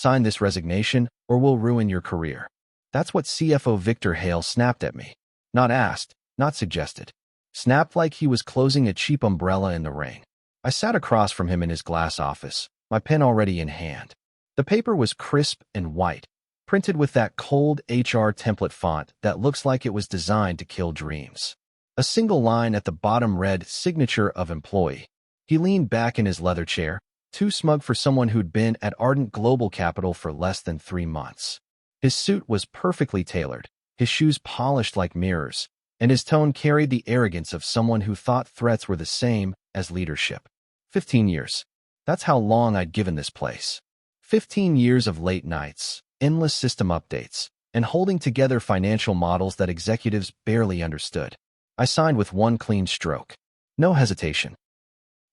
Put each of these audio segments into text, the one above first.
Sign this resignation or we'll ruin your career. That's what CFO Victor Hale snapped at me. Not asked, not suggested. Snapped like he was closing a cheap umbrella in the rain. I sat across from him in his glass office, my pen already in hand. The paper was crisp and white, printed with that cold HR template font that looks like it was designed to kill dreams. A single line at the bottom read, "Signature of employee." He leaned back in his leather chair, too smug for someone who'd been at Ardent Global Capital for less than 3 months. His suit was perfectly tailored, his shoes polished like mirrors, and his tone carried the arrogance of someone who thought threats were the same as leadership. 15 years. That's how long I'd given this place. 15 years of late nights, endless system updates, and holding together financial models that executives barely understood. I signed with one clean stroke. No hesitation.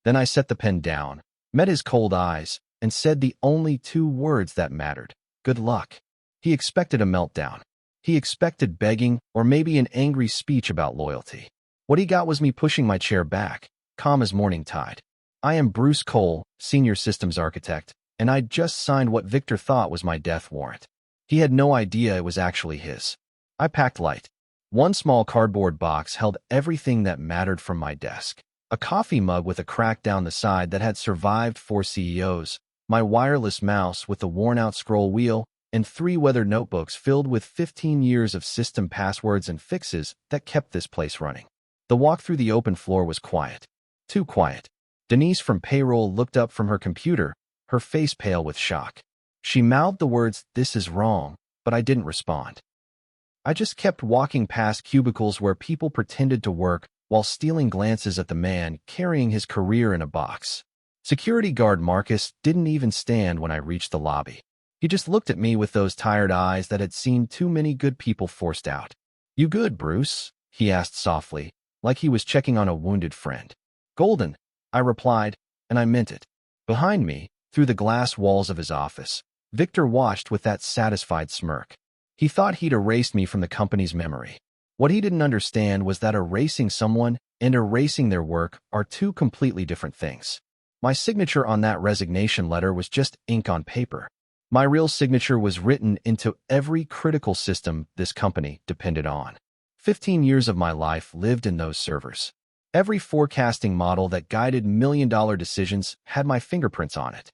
Then I set the pen down, met his cold eyes, and said the only 2 words that mattered. Good luck. He expected a meltdown. He expected begging or maybe an angry speech about loyalty. What he got was me pushing my chair back, calm as morning tide. I am Bruce Cole, Senior Systems Architect, and I'd just signed what Victor thought was my death warrant. He had no idea it was actually his. I packed light. One small cardboard box held everything that mattered from my desk. A coffee mug with a crack down the side that had survived 4 CEOs, my wireless mouse with the worn-out scroll wheel, and 3 weathered notebooks filled with 15 years of system passwords and fixes that kept this place running. The walk through the open floor was quiet. Too quiet. Denise from payroll looked up from her computer, her face pale with shock. She mouthed the words, "This is wrong," but I didn't respond. I just kept walking past cubicles where people pretended to work while stealing glances at the man carrying his career in a box. Security guard Marcus didn't even stand when I reached the lobby. He just looked at me with those tired eyes that had seen too many good people forced out. "You good, Bruce?" he asked softly, like he was checking on a wounded friend. "Golden," I replied, and I meant it. Behind me, through the glass walls of his office, Victor watched with that satisfied smirk. He thought he'd erased me from the company's memory. What he didn't understand was that erasing someone and erasing their work are 2 completely different things. My signature on that resignation letter was just ink on paper. My real signature was written into every critical system this company depended on. 15 years of my life lived in those servers. Every forecasting model that guided million-dollar decisions had my fingerprints on it.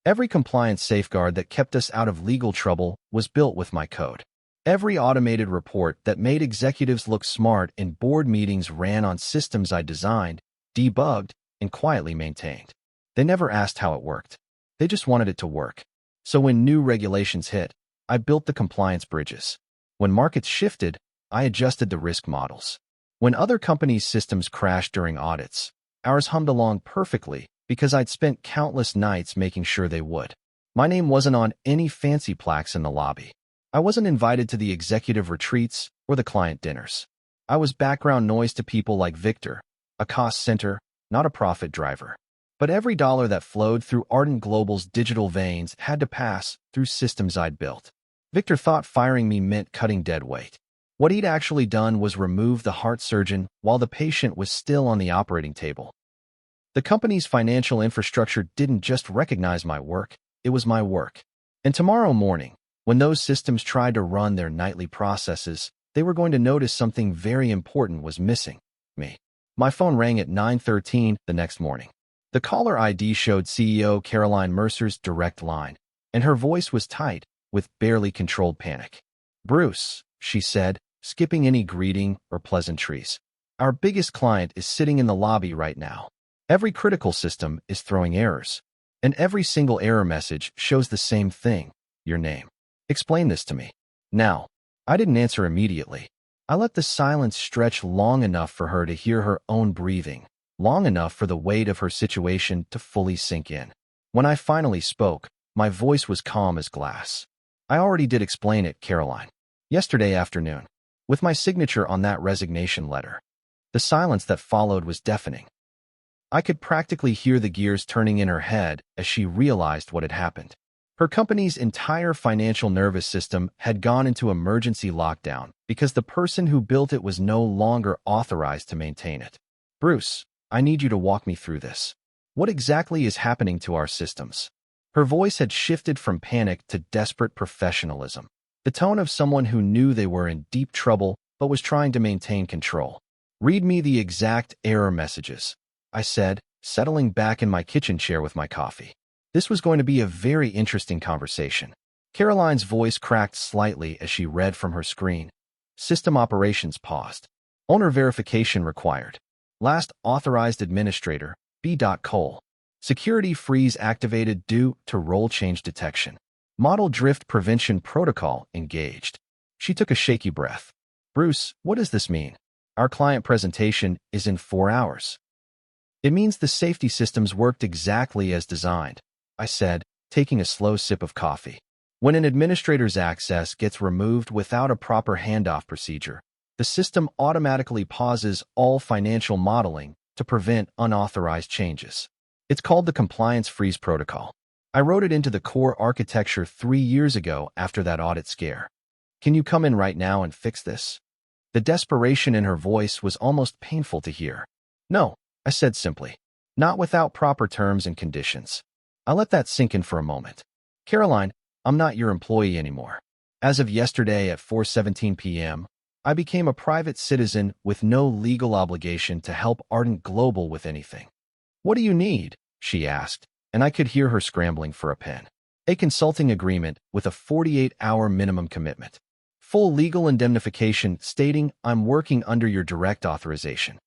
Every compliance safeguard that kept us out of legal trouble was built with my code. Every automated report that made executives look smart in board meetings ran on systems I designed, debugged, and quietly maintained. They never asked how it worked. They just wanted it to work. So when new regulations hit, I built the compliance bridges. When markets shifted, I adjusted the risk models. When other companies' systems crashed during audits, ours hummed along perfectly because I'd spent countless nights making sure they would. My name wasn't on any fancy plaques in the lobby. I wasn't invited to the executive retreats or the client dinners. I was background noise to people like Victor, a cost center, not a profit driver. But every dollar that flowed through Ardent Global's digital veins had to pass through systems I'd built. Victor thought firing me meant cutting dead weight. What he'd actually done was remove the heart surgeon while the patient was still on the operating table. The company's financial infrastructure didn't just recognize my work, it was my work. And tomorrow morning, when those systems tried to run their nightly processes, they were going to notice something very important was missing: me. My phone rang at 9:13 the next morning. The caller ID showed CEO Caroline Mercer's direct line, and her voice was tight, with barely controlled panic. "Bruce," she said, skipping any greeting or pleasantries. "Our biggest client is sitting in the lobby right now. Every critical system is throwing errors, and every single error message shows the same thing: your name. Explain this to me." Now, I didn't answer immediately. I let the silence stretch long enough for her to hear her own breathing, long enough for the weight of her situation to fully sink in. When I finally spoke, my voice was calm as glass. "I already did explain it, Caroline. Yesterday afternoon, with my signature on that resignation letter." The silence that followed was deafening. I could practically hear the gears turning in her head as she realized what had happened. Her company's entire financial nervous system had gone into emergency lockdown because the person who built it was no longer authorized to maintain it. "Bruce, I need you to walk me through this. What exactly is happening to our systems?" Her voice had shifted from panic to desperate professionalism, the tone of someone who knew they were in deep trouble but was trying to maintain control. "Read me the exact error messages," I said, settling back in my kitchen chair with my coffee. This was going to be a very interesting conversation. Caroline's voice cracked slightly as she read from her screen. System operations paused. Owner verification required. Last authorized administrator, B. Cole. Security freeze activated due to role change detection. Model drift prevention protocol engaged. She took a shaky breath. "Bruce, what does this mean? Our client presentation is in 4 hours." "It means the safety systems worked exactly as designed," I said, taking a slow sip of coffee. "When an administrator's access gets removed without a proper handoff procedure, the system automatically pauses all financial modeling to prevent unauthorized changes. It's called the Compliance Freeze Protocol. I wrote it into the core architecture 3 years ago after that audit scare. Can you come in right now and fix this?" The desperation in her voice was almost painful to hear. "No," I said simply. "Not without proper terms and conditions." I let that sink in for a moment. "Caroline, I'm not your employee anymore. As of yesterday at 4:17 p.m., I became a private citizen with no legal obligation to help Ardent Global with anything." "What do you need?" she asked, and I could hear her scrambling for a pen. "A consulting agreement with a 48-hour minimum commitment. Full legal indemnification stating I'm working under your direct authorization.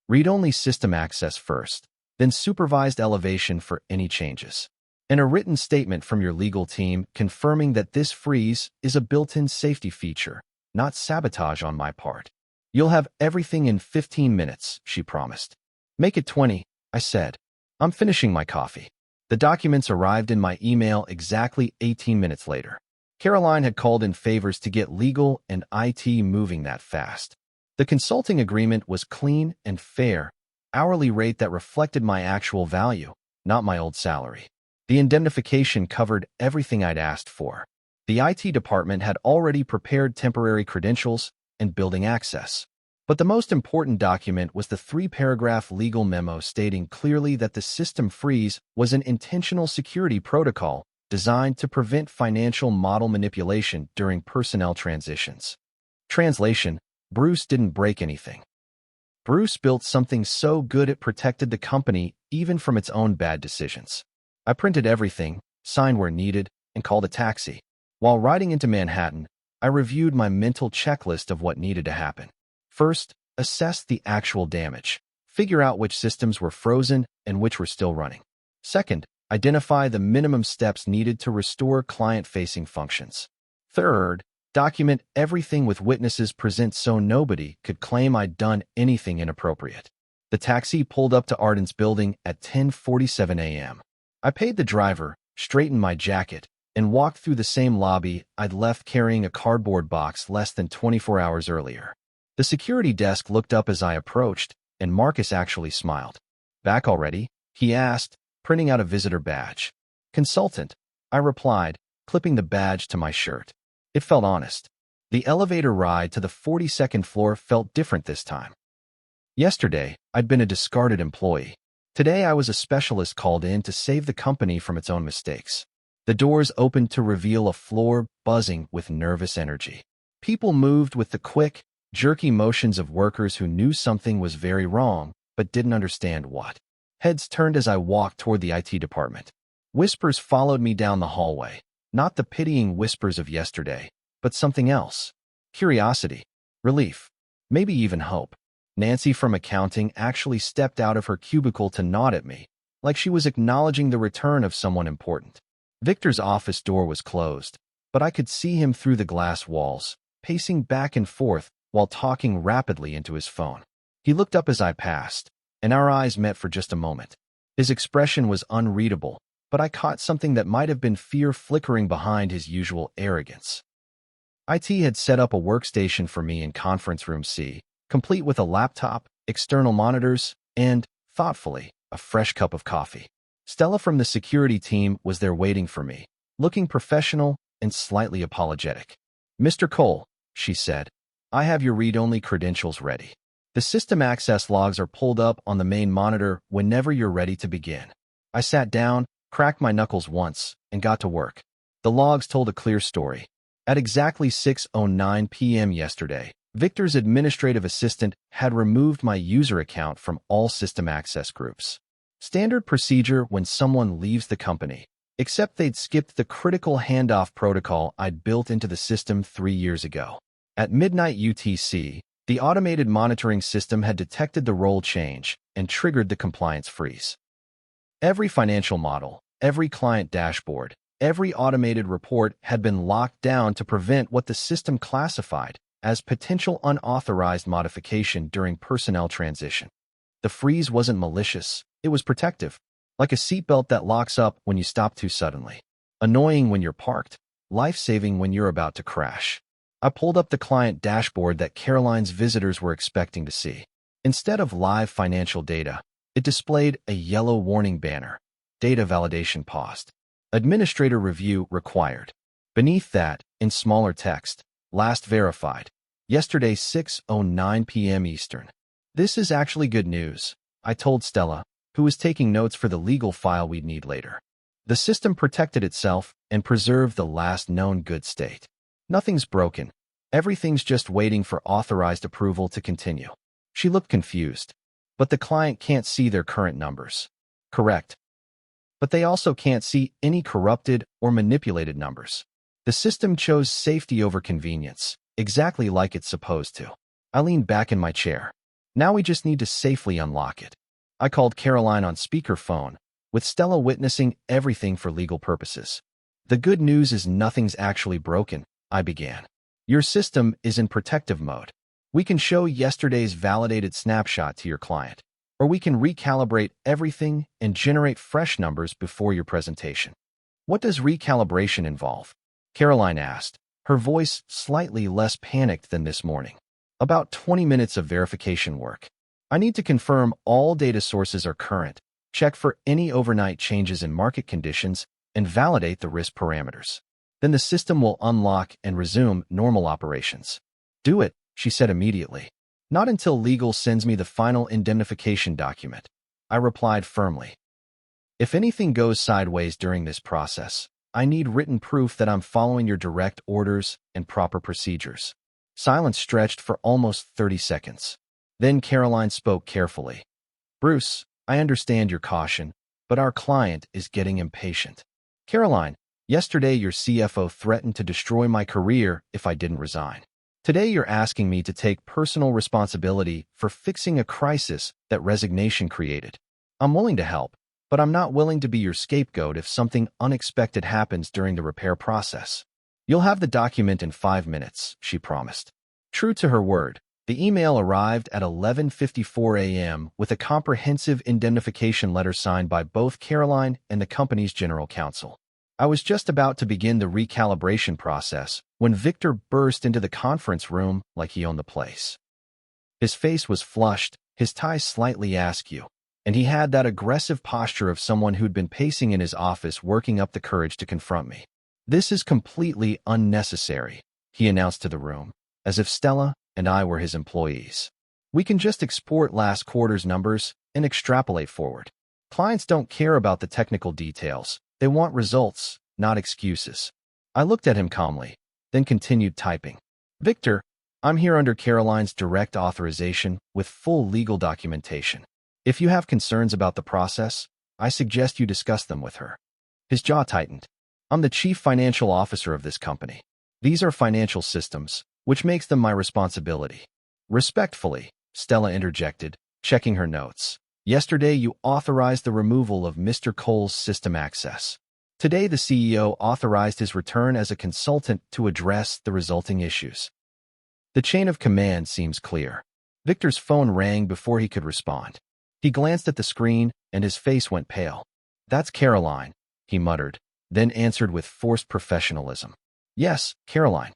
Read-only system access first, then supervised elevation for any changes. And a written statement from your legal team confirming that this freeze is a built-in safety feature, not sabotage on my part. You'll have everything in 15 minutes, she promised. "Make it 20, I said. "I'm finishing my coffee." The documents arrived in my email exactly 18 minutes later. Caroline had called in favors to get legal and IT moving that fast. The consulting agreement was clean and fair, hourly rate that reflected my actual value, not my old salary. The indemnification covered everything I'd asked for. The IT department had already prepared temporary credentials and building access. But the most important document was the 3-paragraph legal memo stating clearly that the system freeze was an intentional security protocol designed to prevent financial model manipulation during personnel transitions. Translation: Bruce didn't break anything. Bruce built something so good it protected the company even from its own bad decisions. I printed everything, signed where needed, and called a taxi. While riding into Manhattan, I reviewed my mental checklist of what needed to happen. First, assess the actual damage. Figure out which systems were frozen and which were still running. Second, identify the minimum steps needed to restore client-facing functions. Third, document everything with witnesses present so nobody could claim I'd done anything inappropriate. The taxi pulled up to Ardent's building at 10:47 a.m. I paid the driver, straightened my jacket, and walked through the same lobby I'd left carrying a cardboard box less than 24 hours earlier. The security desk looked up as I approached, and Marcus actually smiled. "Back already?" he asked, printing out a visitor badge. "Consultant," I replied, clipping the badge to my shirt. It felt honest. The elevator ride to the 42nd floor felt different this time. Yesterday, I'd been a discarded employee. Today, I was a specialist called in to save the company from its own mistakes. The doors opened to reveal a floor buzzing with nervous energy. People moved with the quick, jerky motions of workers who knew something was very wrong, but didn't understand what. Heads turned as I walked toward the IT department. Whispers followed me down the hallway, not the pitying whispers of yesterday, but something else. Curiosity, relief, maybe even hope. Nancy from accounting actually stepped out of her cubicle to nod at me, like she was acknowledging the return of someone important. Victor's office door was closed, but I could see him through the glass walls, pacing back and forth while talking rapidly into his phone. He looked up as I passed, and our eyes met for just a moment. His expression was unreadable, but I caught something that might have been fear flickering behind his usual arrogance. IT had set up a workstation for me in conference room C, complete with a laptop, external monitors, and, thoughtfully, a fresh cup of coffee. Stella from the security team was there waiting for me, looking professional and slightly apologetic. "Mr. Cole," she said, "I have your read-only credentials ready. The system access logs are pulled up on the main monitor whenever you're ready to begin." I sat down, cracked my knuckles once, and got to work. The logs told a clear story. At exactly 6:09 p.m. yesterday, Victor's administrative assistant had removed my user account from all system access groups. Standard procedure when someone leaves the company, except they'd skipped the critical handoff protocol I'd built into the system 3 years ago. At midnight UTC, the automated monitoring system had detected the role change and triggered the compliance freeze. Every financial model, every client dashboard, every automated report had been locked down to prevent what the system classified as potential unauthorized modification during personnel transition. The freeze wasn't malicious, it was protective, like a seatbelt that locks up when you stop too suddenly. Annoying when you're parked, life-saving when you're about to crash. I pulled up the client dashboard that Caroline's visitors were expecting to see. Instead of live financial data, it displayed a yellow warning banner. Data validation paused. Administrator review required. Beneath that, in smaller text, last verified. Yesterday 6:09 p.m. Eastern. This is actually good news, I told Stella, who was taking notes for the legal file we'd need later. The system protected itself and preserved the last known good state. Nothing's broken. Everything's just waiting for authorized approval to continue. She looked confused. But the client can't see their current numbers. Correct. But they also can't see any corrupted or manipulated numbers. The system chose safety over convenience, exactly like it's supposed to. I leaned back in my chair. Now we just need to safely unlock it. I called Caroline on speakerphone, with Stella witnessing everything for legal purposes. The good news is nothing's actually broken, I began. Your system is in protective mode. We can show yesterday's validated snapshot to your client, or we can recalibrate everything and generate fresh numbers before your presentation. What does recalibration involve? Caroline asked, her voice slightly less panicked than this morning. About 20 minutes of verification work. I need to confirm all data sources are current, check for any overnight changes in market conditions, and validate the risk parameters. Then the system will unlock and resume normal operations. Do it, she said immediately. Not until legal sends me the final indemnification document, I replied firmly. If anything goes sideways during this process, I need written proof that I'm following your direct orders and proper procedures. Silence stretched for almost 30 seconds. Then Caroline spoke carefully. Bruce, I understand your caution, but our client is getting impatient. Caroline, yesterday your CFO threatened to destroy my career if I didn't resign. Today you're asking me to take personal responsibility for fixing a crisis that resignation created. I'm willing to help, but I'm not willing to be your scapegoat if something unexpected happens during the repair process. You'll have the document in 5 minutes, she promised. True to her word, the email arrived at 11:54 a.m. with a comprehensive indemnification letter signed by both Caroline and the company's general counsel. I was just about to begin the recalibration process when Victor burst into the conference room like he owned the place. His face was flushed, his tie slightly askew, and he had that aggressive posture of someone who'd been pacing in his office working up the courage to confront me. This is completely unnecessary, he announced to the room, as if Stella and I were his employees. We can just export last quarter's numbers and extrapolate forward. Clients don't care about the technical details. They want results, not excuses. I looked at him calmly, then continued typing. Victor, I'm here under Caroline's direct authorization with full legal documentation. If you have concerns about the process, I suggest you discuss them with her. His jaw tightened. I'm the chief financial officer of this company. These are financial systems, which makes them my responsibility. Respectfully, Stella interjected, checking her notes. Yesterday, you authorized the removal of Mr. Cole's system access. Today, the CEO authorized his return as a consultant to address the resulting issues. The chain of command seems clear. Victor's phone rang before he could respond. He glanced at the screen, and his face went pale. That's Caroline, he muttered, then answered with forced professionalism. Yes, Caroline.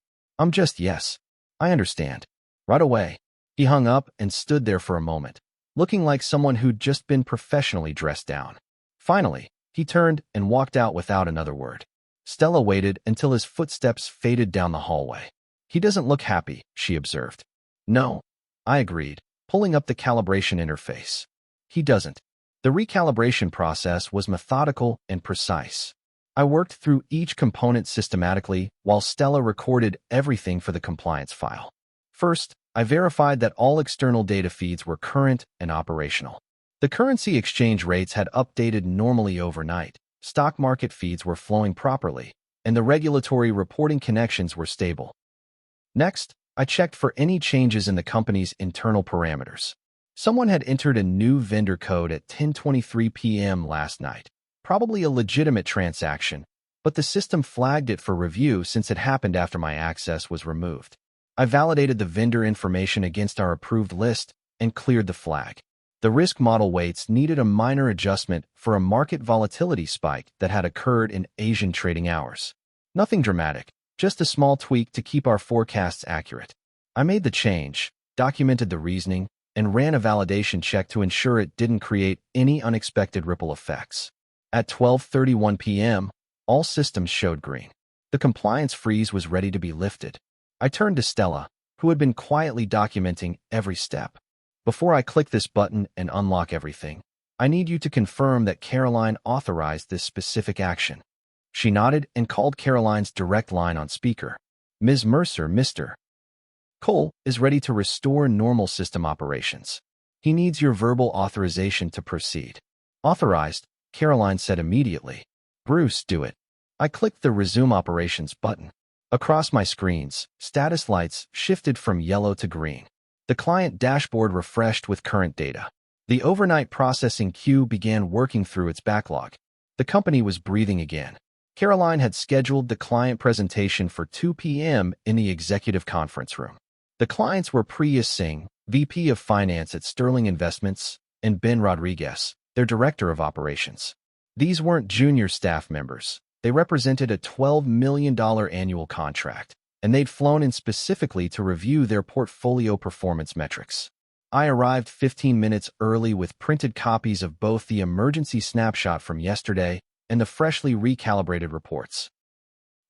Yes. I understand. Right away. He hung up and stood there for a moment, looking like someone who'd just been professionally dressed down. Finally, he turned and walked out without another word. Stella waited until his footsteps faded down the hallway. He doesn't look happy, she observed. No, I agreed, pulling up the calibration interface. He doesn't. The recalibration process was methodical and precise. I worked through each component systematically while Stella recorded everything for the compliance file. First, I verified that all external data feeds were current and operational. The currency exchange rates had updated normally overnight, stock market feeds were flowing properly, and the regulatory reporting connections were stable. Next, I checked for any changes in the company's internal parameters. Someone had entered a new vendor code at 10:23 p.m. last night, probably a legitimate transaction, but the system flagged it for review since it happened after my access was removed. I validated the vendor information against our approved list and cleared the flag. The risk model weights needed a minor adjustment for a market volatility spike that had occurred in Asian trading hours. Nothing dramatic, just a small tweak to keep our forecasts accurate. I made the change, documented the reasoning, and ran a validation check to ensure it didn't create any unexpected ripple effects. At 12:31 p.m., all systems showed green. The compliance freeze was ready to be lifted. I turned to Stella, who had been quietly documenting every step. Before I click this button and unlock everything, I need you to confirm that Caroline authorized this specific action. She nodded and called Caroline's direct line on speaker. Ms. Mercer, Mr. Cole is ready to restore normal system operations. He needs your verbal authorization to proceed. Authorized, Caroline said immediately. Bruce, do it. I clicked the Resume Operations button. Across my screens, status lights shifted from yellow to green. The client dashboard refreshed with current data. The overnight processing queue began working through its backlog. The company was breathing again. Caroline had scheduled the client presentation for 2 p.m. in the executive conference room. The clients were Priya Singh, VP of Finance at Sterling Investments, and Ben Rodriguez, their Director of Operations. These weren't junior staff members. They represented a $12 million annual contract, and they'd flown in specifically to review their portfolio performance metrics. I arrived 15 minutes early with printed copies of both the emergency snapshot from yesterday and the freshly recalibrated reports.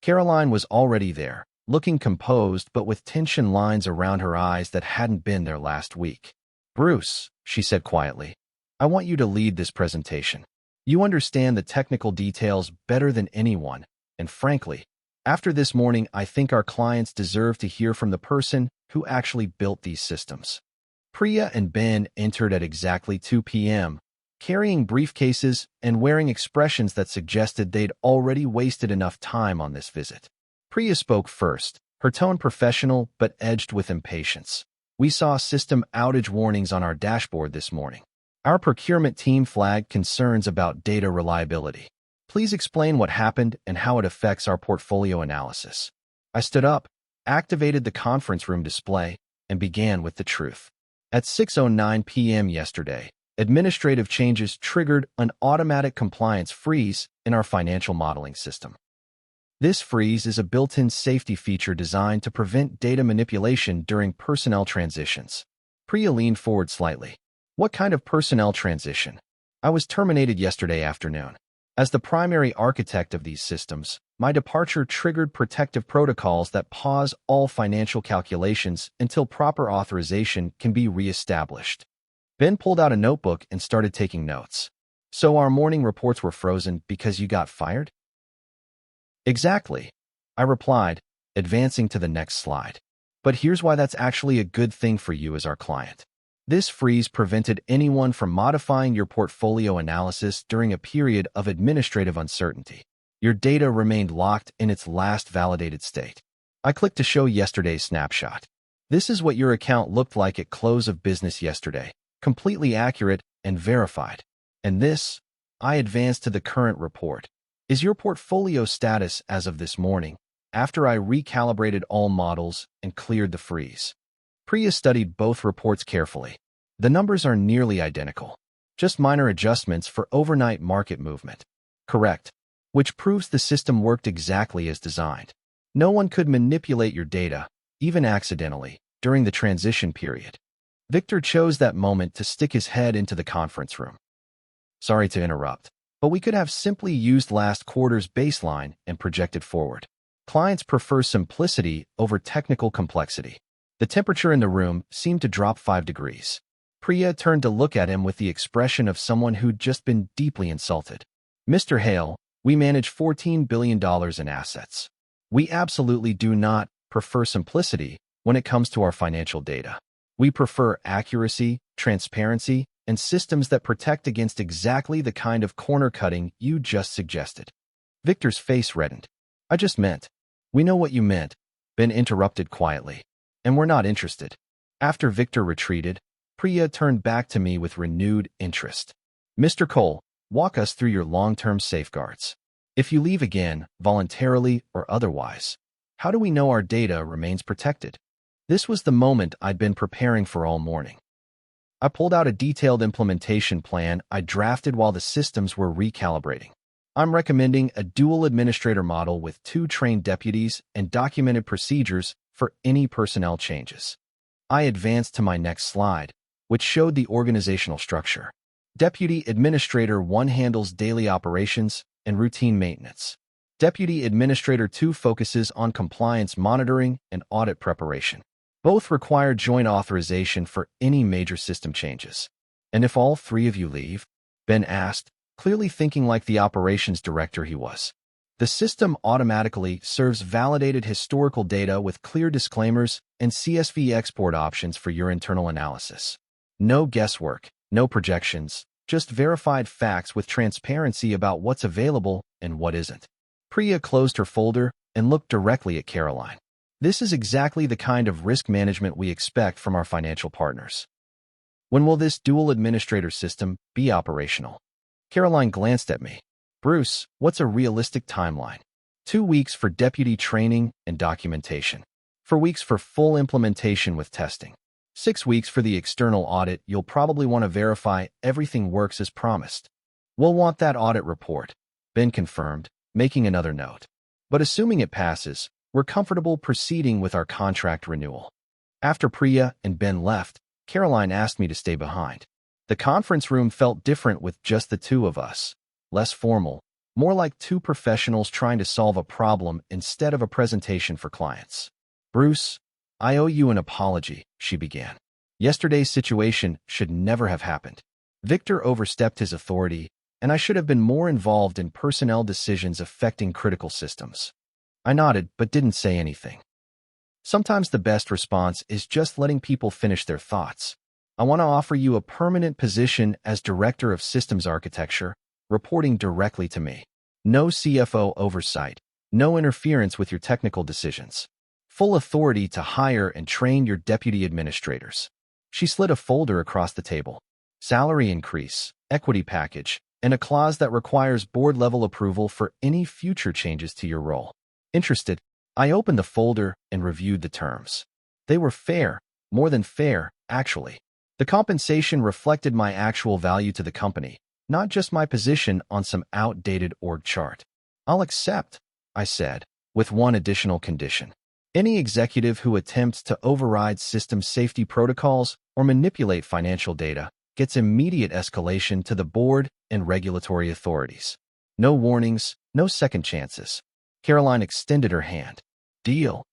Caroline was already there, looking composed but with tension lines around her eyes that hadn't been there last week. Bruce, she said quietly, I want you to lead this presentation. You understand the technical details better than anyone, and frankly, after this morning, I think our clients deserve to hear from the person who actually built these systems. Priya and Ben entered at exactly 2 p.m., carrying briefcases and wearing expressions that suggested they'd already wasted enough time on this visit. Priya spoke first, her tone professional but edged with impatience. We saw system outage warnings on our dashboard this morning. Our procurement team flagged concerns about data reliability. Please explain what happened and how it affects our portfolio analysis. I stood up, activated the conference room display, and began with the truth. At 6:09 p.m. yesterday, administrative changes triggered an automatic compliance freeze in our financial modeling system. This freeze is a built-in safety feature designed to prevent data manipulation during personnel transitions. Priya leaned forward slightly. What kind of personnel transition? I was terminated yesterday afternoon. As the primary architect of these systems, my departure triggered protective protocols that pause all financial calculations until proper authorization can be reestablished. Ben pulled out a notebook and started taking notes. So our morning reports were frozen because you got fired? Exactly, I replied, advancing to the next slide. But here's why that's actually a good thing for you as our client. This freeze prevented anyone from modifying your portfolio analysis during a period of administrative uncertainty. Your data remained locked in its last validated state. I clicked to show yesterday's snapshot. This is what your account looked like at close of business yesterday, completely accurate and verified. And this, I advanced to the current report, is your portfolio status as of this morning, after I recalibrated all models and cleared the freeze. Priya studied both reports carefully. The numbers are nearly identical, just minor adjustments for overnight market movement. Correct, which proves the system worked exactly as designed. No one could manipulate your data, even accidentally, during the transition period. Victor chose that moment to stick his head into the conference room. Sorry to interrupt, but we could have simply used last quarter's baseline and projected forward. Clients prefer simplicity over technical complexity. The temperature in the room seemed to drop 5 degrees. Priya turned to look at him with the expression of someone who'd just been deeply insulted. Mr. Hale, we manage $14 billion in assets. We absolutely do not prefer simplicity when it comes to our financial data. We prefer accuracy, transparency, and systems that protect against exactly the kind of corner-cutting you just suggested. Victor's face reddened. I just meant. We know what you meant, Ben interrupted quietly. And we're not interested. After Victor retreated, Priya turned back to me with renewed interest. Mr. Cole, walk us through your long-term safeguards. If you leave again, voluntarily or otherwise, how do we know our data remains protected? This was the moment I'd been preparing for all morning. I pulled out a detailed implementation plan I drafted while the systems were recalibrating. I'm recommending a dual administrator model with 2 trained deputies and documented procedures for any personnel changes. I advanced to my next slide, which showed the organizational structure. Deputy Administrator 1 handles daily operations and routine maintenance. Deputy Administrator 2 focuses on compliance monitoring and audit preparation. Both require joint authorization for any major system changes. And if all 3 of you leave? Ben asked, clearly thinking like the operations director he was. The system automatically serves validated historical data with clear disclaimers and CSV export options for your internal analysis. No guesswork, no projections, just verified facts with transparency about what's available and what isn't. Priya closed her folder and looked directly at Caroline. This is exactly the kind of risk management we expect from our financial partners. When will this dual administrator system be operational? Caroline glanced at me. Bruce, what's a realistic timeline? 2 weeks for deputy training and documentation. 4 weeks for full implementation with testing. 6 weeks for the external audit. You'll probably want to verify everything works as promised. We'll want that audit report, Ben confirmed, making another note. But assuming it passes, we're comfortable proceeding with our contract renewal. After Priya and Ben left, Caroline asked me to stay behind. The conference room felt different with just the 2 of us. Less formal, more like 2 professionals trying to solve a problem instead of a presentation for clients. Bruce, I owe you an apology, she began. Yesterday's situation should never have happened. Victor overstepped his authority, and I should have been more involved in personnel decisions affecting critical systems. I nodded but didn't say anything. Sometimes the best response is just letting people finish their thoughts. I want to offer you a permanent position as Director of Systems Architecture, reporting directly to me. No CFO oversight, no interference with your technical decisions. Full authority to hire and train your deputy administrators. She slid a folder across the table. Salary increase, equity package, and a clause that requires board-level approval for any future changes to your role. Interested, I opened the folder and reviewed the terms. They were fair, more than fair, actually. The compensation reflected my actual value to the company, not just my position on some outdated org chart. I'll accept, I said, with one additional condition. Any executive who attempts to override system safety protocols or manipulate financial data gets immediate escalation to the board and regulatory authorities. No warnings, no second chances. Caroline extended her hand. Deal.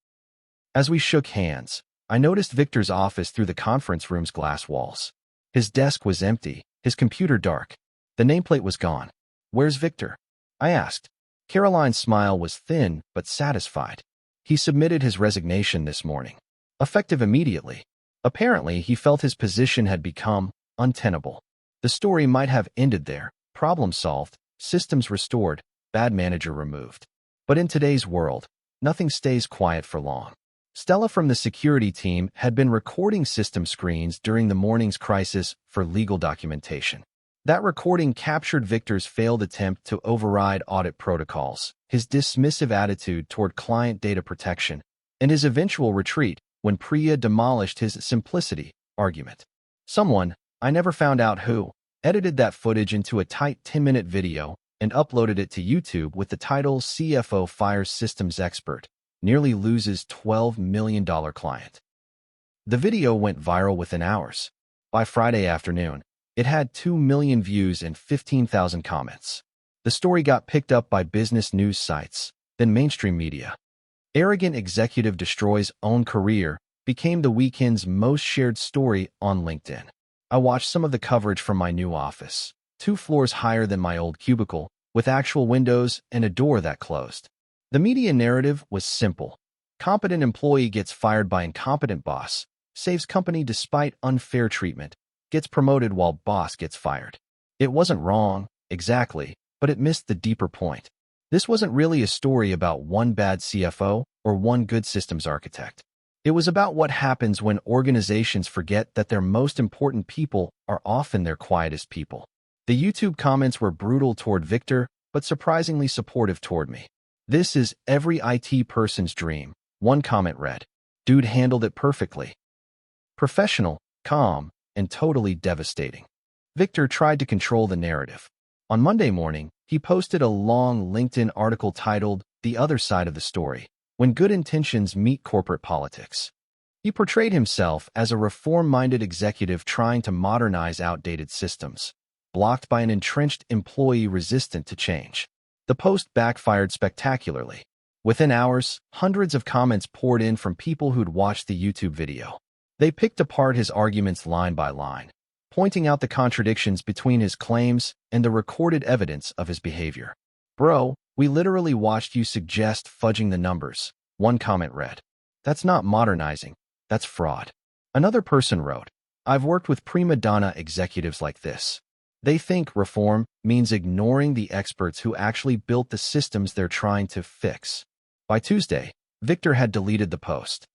As we shook hands, I noticed Victor's office through the conference room's glass walls. His desk was empty, his computer dark. The nameplate was gone. Where's Victor? I asked. Caroline's smile was thin but satisfied. He submitted his resignation this morning, effective immediately. Apparently, he felt his position had become untenable. The story might have ended there, problem solved, systems restored, bad manager removed. But in today's world, nothing stays quiet for long. Stella from the security team had been recording system screens during the morning's crisis for legal documentation. That recording captured Victor's failed attempt to override audit protocols, his dismissive attitude toward client data protection, and his eventual retreat when Priya demolished his simplicity argument. Someone, I never found out who, edited that footage into a tight 10-minute video and uploaded it to YouTube with the title CFO Fires Systems Expert, Nearly Loses $12 Million Client. The video went viral within hours. By Friday afternoon, it had 2 million views and 15,000 comments. The story got picked up by business news sites, then mainstream media. Arrogant executive destroys own career became the weekend's most shared story on LinkedIn. I watched some of the coverage from my new office, 2 floors higher than my old cubicle, with actual windows and a door that closed. The media narrative was simple. Competent employee gets fired by incompetent boss, saves company despite unfair treatment, gets promoted while boss gets fired. It wasn't wrong, exactly, but it missed the deeper point. This wasn't really a story about one bad CFO or one good systems architect. It was about what happens when organizations forget that their most important people are often their quietest people. The YouTube comments were brutal toward Victor, but surprisingly supportive toward me. "This is every IT person's dream," one comment read. "Dude handled it perfectly. Professional, calm, and totally devastating." Victor tried to control the narrative. On Monday morning, he posted a long LinkedIn article titled "The Other Side of the Story: When Good Intentions Meet Corporate Politics." He portrayed himself as a reform-minded executive trying to modernize outdated systems, blocked by an entrenched employee resistant to change. The post backfired spectacularly. Within hours, hundreds of comments poured in from people who'd watched the YouTube video. They picked apart his arguments line by line, pointing out the contradictions between his claims and the recorded evidence of his behavior. "Bro, we literally watched you suggest fudging the numbers," one comment read. "That's not modernizing, that's fraud." Another person wrote, "I've worked with prima donna executives like this. They think reform means ignoring the experts who actually built the systems they're trying to fix." By Tuesday, Victor had deleted the post.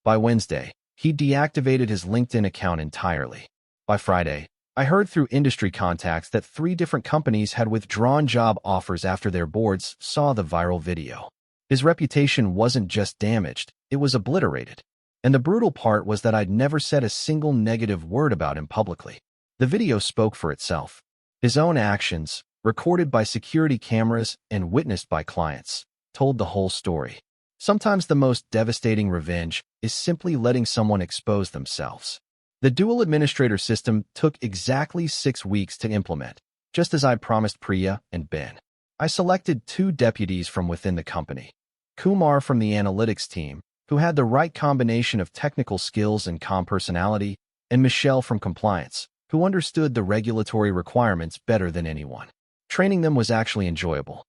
By Wednesday, he deactivated his LinkedIn account entirely. By Friday, I heard through industry contacts that 3 different companies had withdrawn job offers after their boards saw the viral video. His reputation wasn't just damaged, it was obliterated. And the brutal part was that I'd never said a single negative word about him publicly. The video spoke for itself. His own actions, recorded by security cameras and witnessed by clients, told the whole story. Sometimes the most devastating revenge is simply letting someone expose themselves. The dual administrator system took exactly 6 weeks to implement, just as I promised Priya and Ben. I selected 2 deputies from within the company. Kumar from the analytics team, who had the right combination of technical skills and calm personality, and Michelle from compliance, who understood the regulatory requirements better than anyone. Training them was actually enjoyable.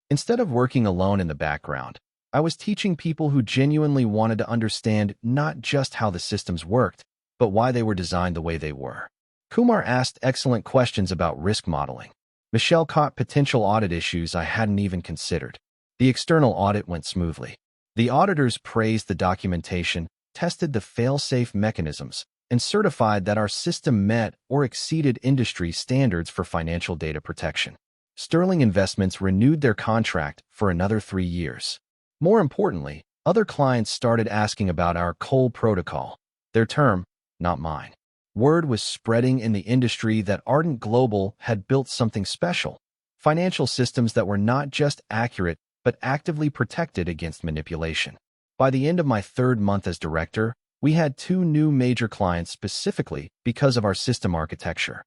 Instead of working alone in the background, I was teaching people who genuinely wanted to understand not just how the systems worked, but why they were designed the way they were. Kumar asked excellent questions about risk modeling. Michelle caught potential audit issues I hadn't even considered. The external audit went smoothly. The auditors praised the documentation, tested the fail-safe mechanisms, and certified that our system met or exceeded industry standards for financial data protection. Sterling Investments renewed their contract for another 3 years. More importantly, other clients started asking about our COL protocol, their term, not mine. Word was spreading in the industry that Ardent Global had built something special, financial systems that were not just accurate, but actively protected against manipulation. By the end of my 3rd month as director, we had 2 new major clients specifically because of our system architecture.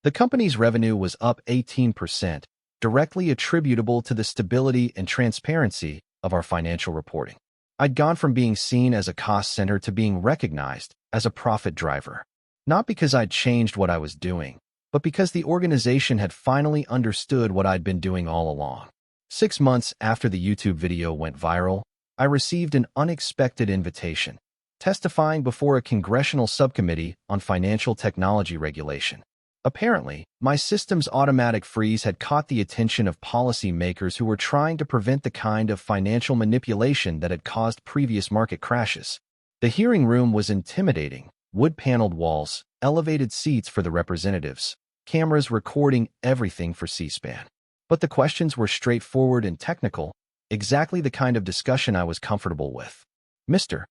The company's revenue was up 18%, directly attributable to the stability and transparency of our financial reporting. I'd gone from being seen as a cost center to being recognized as a profit driver. Not because I'd changed what I was doing, but because the organization had finally understood what I'd been doing all along. 6 months after the YouTube video went viral, I received an unexpected invitation, testifying before a congressional subcommittee on financial technology regulation. Apparently, my system's automatic freeze had caught the attention of policymakers who were trying to prevent the kind of financial manipulation that had caused previous market crashes. The hearing room was intimidating, wood-paneled walls, elevated seats for the representatives, cameras recording everything for C-SPAN. But the questions were straightforward and technical, exactly the kind of discussion I was comfortable with. "Mr.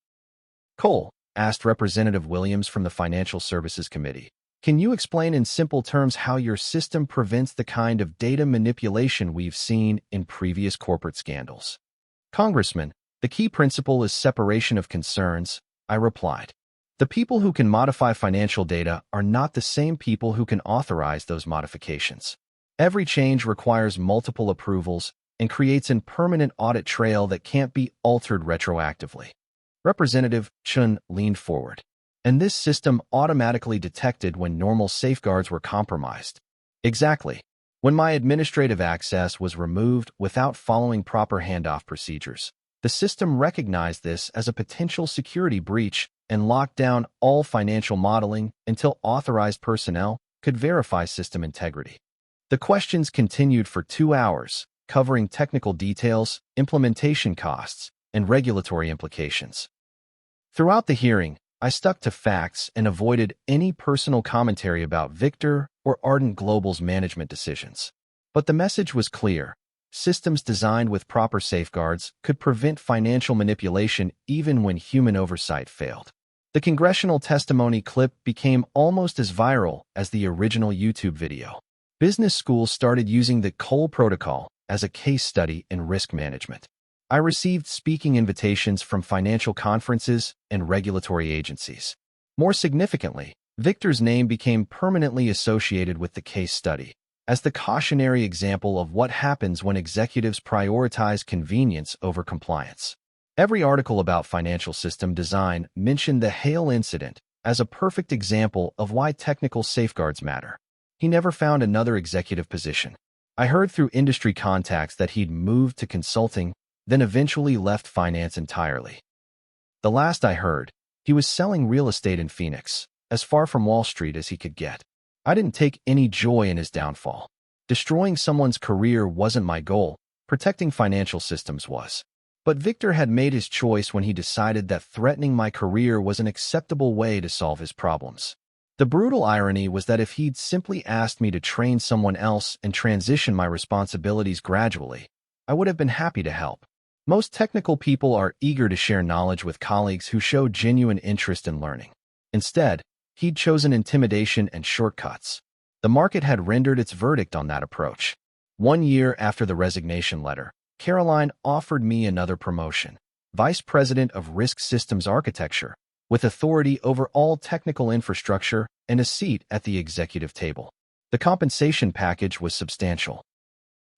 Cole," asked Representative Williams from the Financial Services Committee, "can you explain in simple terms how your system prevents the kind of data manipulation we've seen in previous corporate scandals?" "Congressman, the key principle is separation of concerns," I replied. "The people who can modify financial data are not the same people who can authorize those modifications. Every change requires multiple approvals and creates a permanent audit trail that can't be altered retroactively." Representative Chun leaned forward. And this system automatically detected when normal safeguards were compromised. Exactly. When my administrative access was removed without following proper handoff procedures, the system recognized this as a potential security breach and locked down all financial modeling until authorized personnel could verify system integrity. The questions continued for 2 hours, covering technical details, implementation costs, and regulatory implications. Throughout the hearing, I stuck to facts and avoided any personal commentary about Victor or Ardent Global's management decisions. But the message was clear. Systems designed with proper safeguards could prevent financial manipulation even when human oversight failed. The congressional testimony clip became almost as viral as the original YouTube video. Business schools started using the Cole Protocol as a case study in risk management. I received speaking invitations from financial conferences and regulatory agencies. More significantly, Victor's name became permanently associated with the case study as the cautionary example of what happens when executives prioritize convenience over compliance. Every article about financial system design mentioned the Hale incident as a perfect example of why technical safeguards matter. He never found another executive position. I heard through industry contacts that he'd moved to consulting, then eventually left finance entirely. The last I heard, he was selling real estate in Phoenix, as far from Wall Street as he could get. I didn't take any joy in his downfall. Destroying someone's career wasn't my goal, protecting financial systems was. But Victor had made his choice when he decided that threatening my career was an acceptable way to solve his problems. The brutal irony was that if he'd simply asked me to train someone else and transition my responsibilities gradually, I would have been happy to help. Most technical people are eager to share knowledge with colleagues who show genuine interest in learning. Instead, he'd chosen intimidation and shortcuts. The market had rendered its verdict on that approach. 1 year after the resignation letter, Caroline offered me another promotion, Vice President of Risk Systems Architecture, with authority over all technical infrastructure and a seat at the executive table. The compensation package was substantial.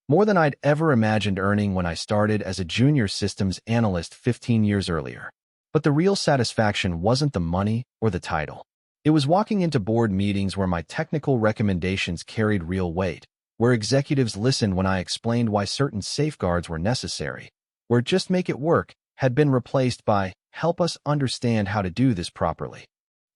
More than I'd ever imagined earning when I started as a junior systems analyst 15 years earlier. But the real satisfaction wasn't the money or the title. It was walking into board meetings where my technical recommendations carried real weight, where executives listened when I explained why certain safeguards were necessary, where "just make it work" had been replaced by "help us understand how to do this properly."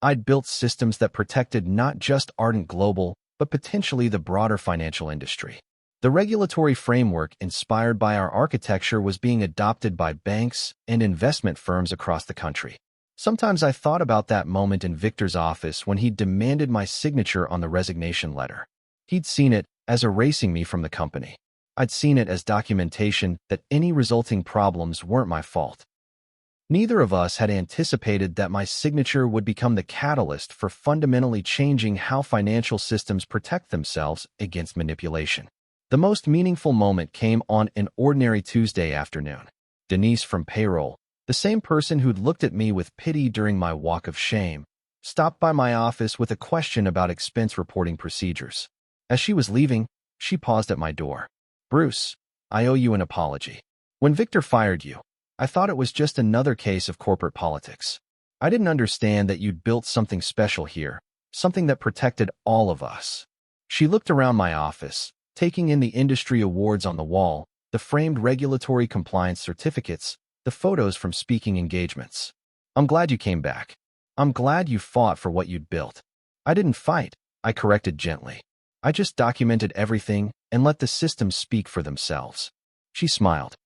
I'd built systems that protected not just Ardent Global, but potentially the broader financial industry. The regulatory framework inspired by our architecture was being adopted by banks and investment firms across the country. Sometimes I thought about that moment in Victor's office when he demanded my signature on the resignation letter. He'd seen it as erasing me from the company. I'd seen it as documentation that any resulting problems weren't my fault. Neither of us had anticipated that my signature would become the catalyst for fundamentally changing how financial systems protect themselves against manipulation. The most meaningful moment came on an ordinary Tuesday afternoon. Denise from payroll, the same person who'd looked at me with pity during my walk of shame, stopped by my office with a question about expense reporting procedures. As she was leaving, she paused at my door. "Bruce, I owe you an apology. When Victor fired you, I thought it was just another case of corporate politics. I didn't understand that you'd built something special here, something that protected all of us." She looked around my office, taking in the industry awards on the wall, the framed regulatory compliance certificates, the photos from speaking engagements. "I'm glad you came back. I'm glad you fought for what you'd built." "I didn't fight," I corrected gently. "I just documented everything and let the systems speak for themselves." She smiled.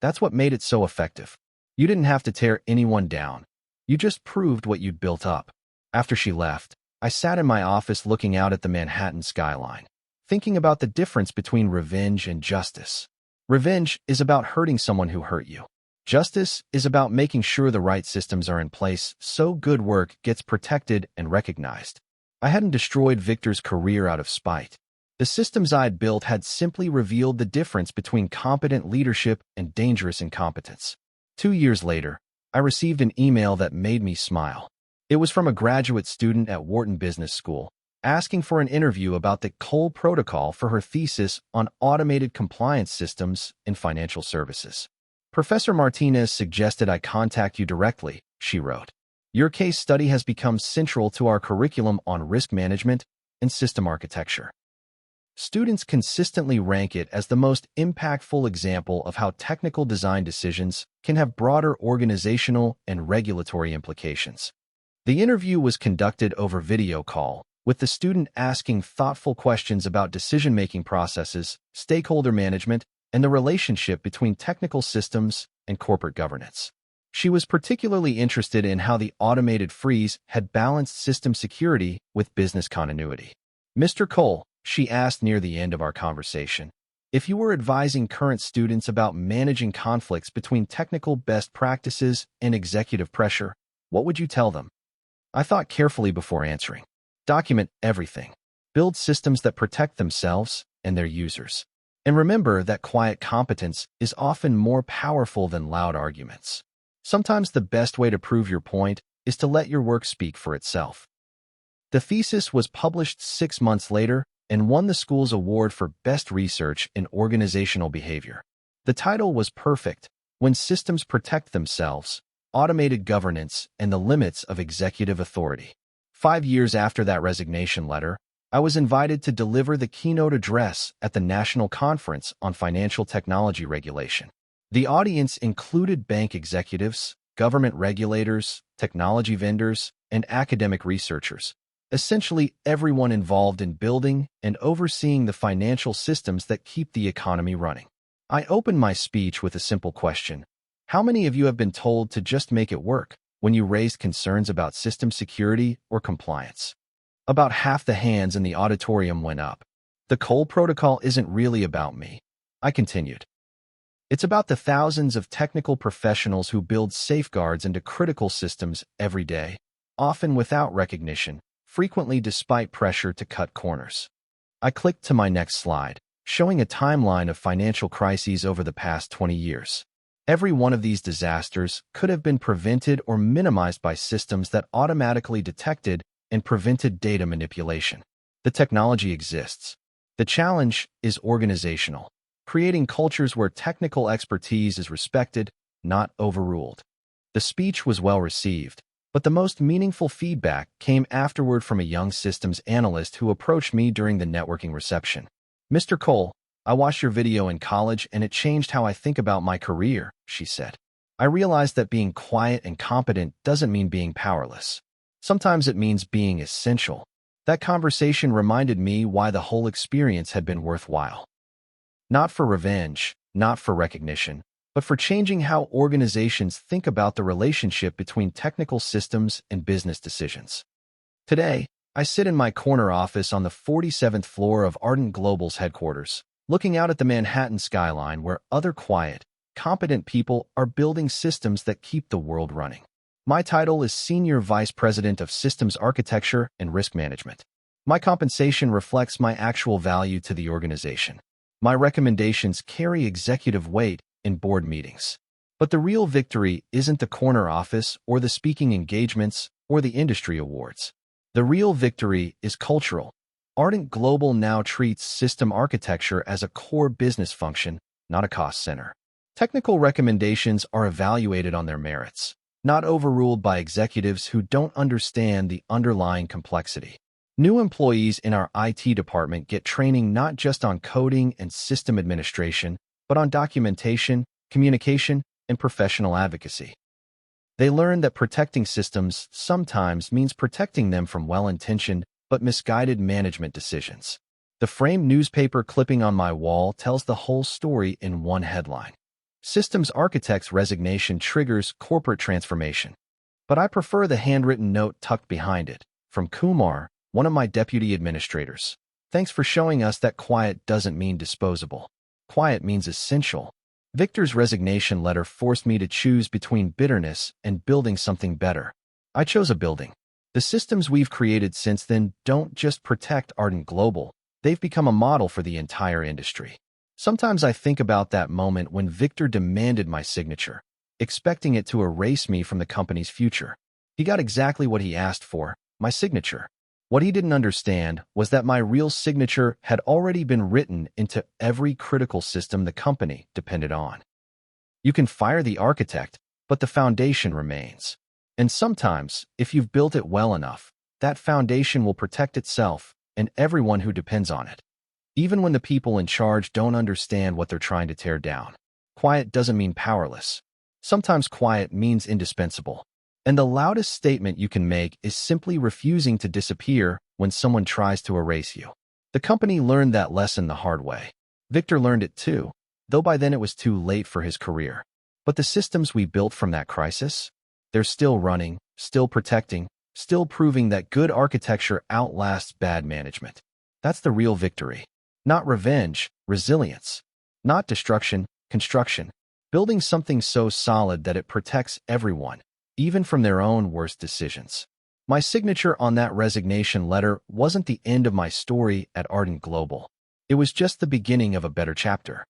"That's what made it so effective. You didn't have to tear anyone down. You just proved what you'd built up." After she left, I sat in my office looking out at the Manhattan skyline, thinking about the difference between revenge and justice. Revenge is about hurting someone who hurt you. Justice is about making sure the right systems are in place so good work gets protected and recognized. I hadn't destroyed Victor's career out of spite. The systems I'd built had simply revealed the difference between competent leadership and dangerous incompetence. 2 years later, I received an email that made me smile. It was from a graduate student at Wharton Business School, asking for an interview about the Cole Protocol for her thesis on automated compliance systems in financial services. "Professor Martinez suggested I contact you directly," she wrote. Your case study has become central to our curriculum on risk management and system architecture. Students consistently rank it as the most impactful example of how technical design decisions can have broader organizational and regulatory implications. The interview was conducted over video call, with the student asking thoughtful questions about decision-making processes, stakeholder management, and the relationship between technical systems and corporate governance. She was particularly interested in how the automated freeze had balanced system security with business continuity. Mr. Cole, she asked near the end of our conversation, if you were advising current students about managing conflicts between technical best practices and executive pressure, what would you tell them? I thought carefully before answering. Document everything. Build systems that protect themselves and their users. And remember that quiet competence is often more powerful than loud arguments. Sometimes the best way to prove your point is to let your work speak for itself. The thesis was published 6 months later and won the school's award for Best Research in Organizational Behavior. The title was perfect: When Systems Protect Themselves, Automated Governance, and the Limits of Executive Authority. 5 years after that resignation letter, I was invited to deliver the keynote address at the National Conference on Financial Technology Regulation. The audience included bank executives, government regulators, technology vendors, and academic researchers. Essentially everyone involved in building and overseeing the financial systems that keep the economy running. I opened my speech with a simple question. How many of you have been told to just make it work when you raised concerns about system security or compliance? About half the hands in the auditorium went up. The Cole Protocol isn't really about me, I continued. It's about the thousands of technical professionals who build safeguards into critical systems every day, often without recognition, frequently despite pressure to cut corners. I clicked to my next slide, showing a timeline of financial crises over the past 20 years. Every one of these disasters could have been prevented or minimized by systems that automatically detected and prevented data manipulation. The technology exists. The challenge is organizational, creating cultures where technical expertise is respected, not overruled. The speech was well received, but the most meaningful feedback came afterward from a young systems analyst who approached me during the networking reception. Mr. Cole, I watched your video in college and it changed how I think about my career, she said. I realized that being quiet and competent doesn't mean being powerless. Sometimes it means being essential. That conversation reminded me why the whole experience had been worthwhile. Not for revenge, not for recognition, but for changing how organizations think about the relationship between technical systems and business decisions. Today, I sit in my corner office on the 47th floor of Ardent Global's headquarters, looking out at the Manhattan skyline where other quiet, competent people are building systems that keep the world running. My title is Senior Vice President of Systems Architecture and Risk Management. My compensation reflects my actual value to the organization. My recommendations carry executive weight in board meetings. But the real victory isn't the corner office or the speaking engagements or the industry awards. The real victory is cultural. Ardent Global now treats system architecture as a core business function, not a cost center. Technical recommendations are evaluated on their merits, not overruled by executives who don't understand the underlying complexity. New employees in our IT department get training not just on coding and system administration, but on documentation, communication, and professional advocacy. They learn that protecting systems sometimes means protecting them from well-intentioned but misguided management decisions. The framed newspaper clipping on my wall tells the whole story in one headline. Systems architect's resignation triggers corporate transformation. But I prefer the handwritten note tucked behind it, from Kumar, one of my deputy administrators. Thanks for showing us that quiet doesn't mean disposable. Quiet means essential. Victor's resignation letter forced me to choose between bitterness and building something better. I chose a building. The systems we've created since then don't just protect Ardent Global, they've become a model for the entire industry. Sometimes I think about that moment when Victor demanded my signature, expecting it to erase me from the company's future. He got exactly what he asked for, my signature. What he didn't understand was that my real signature had already been written into every critical system the company depended on. You can fire the architect, but the foundation remains. And sometimes, if you've built it well enough, that foundation will protect itself and everyone who depends on it. Even when the people in charge don't understand what they're trying to tear down. Quiet doesn't mean powerless. Sometimes quiet means indispensable. And the loudest statement you can make is simply refusing to disappear when someone tries to erase you. The company learned that lesson the hard way. Victor learned it too, though by then it was too late for his career. But the systems we built from that crisis, they're still running, still protecting, still proving that good architecture outlasts bad management. That's the real victory. Not revenge, resilience. Not destruction, construction. Building something so solid that it protects everyone, even from their own worst decisions. My signature on that resignation letter wasn't the end of my story at Ardent Global. It was just the beginning of a better chapter.